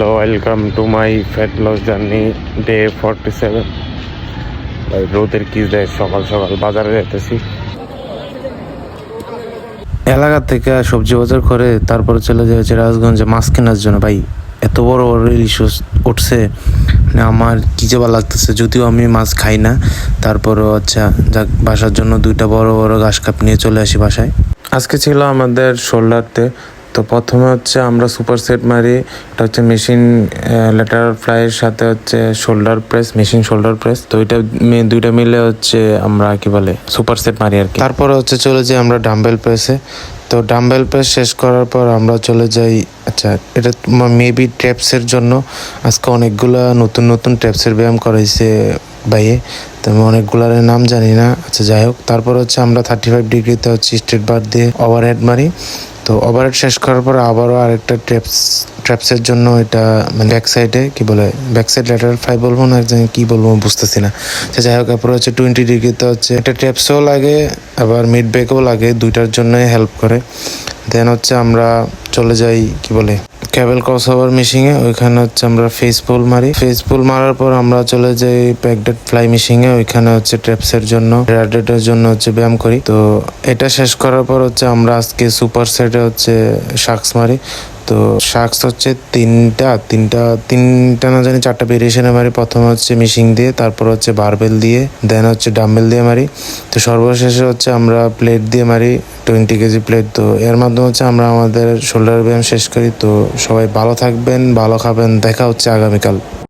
Hello, welcome to my fat loss journey day 47। ভাই রোদের কি দেয়, সকাল সকাল বাজারে যেতেছি। এলাকা থেকে সবজি বাজার করে তারপরে চলে যাচ্ছে রাজগঞ্জে মাছ কেনার জন্য। ভাই এত বড় বড় ইলিশ উঠছে, মানে আমার কি যে ভালো লাগতেছে। যদিও আমি মাছ খাই না, তারপরও আচ্ছা যাক, বাসার জন্য দুইটা বড় বড় ঘাস কাপ নিয়ে চলে আসি বাসায়। আজকে ছিল আমাদের শোল্ডারতে। তো প্রথমে হচ্ছে আমরা সুপার সেট মারি, এটা হচ্ছে মেশিন ল্যাটারাল ফ্লাইয়ের সাথে হচ্ছে shoulder press, machine shoulder press. তো এটা দুইটা মিলে হচ্ছে আমরা কি বলে সুপার সেট মারি আর কি। তারপরে হচ্ছে চলে যাই আমরা ডাম্বেল প্রেসে। তো ডাম্বেল প্রেস শেষ করার পর আমরা চলে যাই, আচ্ছা এটা মেবি ট্র্যাপসের জন্য। আজকে অনেকগুলা নতুন নতুন ট্র্যাপসের ব্যায়াম করাইছে ভাইয়ে, তো আমি অনেকগুলার নাম জানি না। আচ্ছা যাই হোক, তারপর হচ্ছে আমরা 35 ডিগ্রিতে হচ্ছে স্ট্রেট বার দিয়ে ওভারহেড মারি। তো ওভারহেড শেষ করার পর আবারও আরেকটা ট্র্যাপসের জন্য, এটা মানে ব্যাক সাইডে কি বলে, ব্যাক সাইড ল্যাটারাল ফ্লাই বলবো না কি বলবো বুঝতেছি না। তো যাই হোক, তারপরে হচ্ছে 20 ডিগ্রিতে হচ্ছে একটা ট্র্যাপসও লাগে, আবার মিড ব্যাকও লাগে, দুইটার জন্যই হেল্প করে। দেন হচ্ছে আমরা চলে যাই কি বলে ক্যাবেল ক্রস ওভার মেশিনে, ওইখানে হচ্ছে আমরা ফেস পুল মারি। ফেস পুল মারার পর আমরা চলে যাই প্যাকডেড ফ্লাই মেশিনে, ওইখানে হচ্ছে ট্র্যাপসের জন্য, রেডেটের জন্য হচ্ছে ব্যায়াম করি। তো এটা শেষ করার পর হচ্ছে আমরা আজকে সুপার সেটে হচ্ছে শাক্স মারি। তো শাক্স হচ্ছে তিনটা না জানি চারটা ভেরিয়েশনে মারি। প্রথমে হচ্ছে মেশিন দিয়ে, তারপর হচ্ছে বারবেল দিয়ে, দেন হচ্ছে ডাম্বেল দিয়ে মারি। তো সর্বশেষে হচ্ছে আমরা প্লেট দিয়ে মারি, 20 কেজি প্লেট। তো এর মাধ্যমে হচ্ছে আমরা আমাদের শোল্ডার ব্যায়াম শেষ করি। তো সবাই ভালো থাকবেন, ভালো খাবেন, দেখা হচ্ছে আগামীকাল।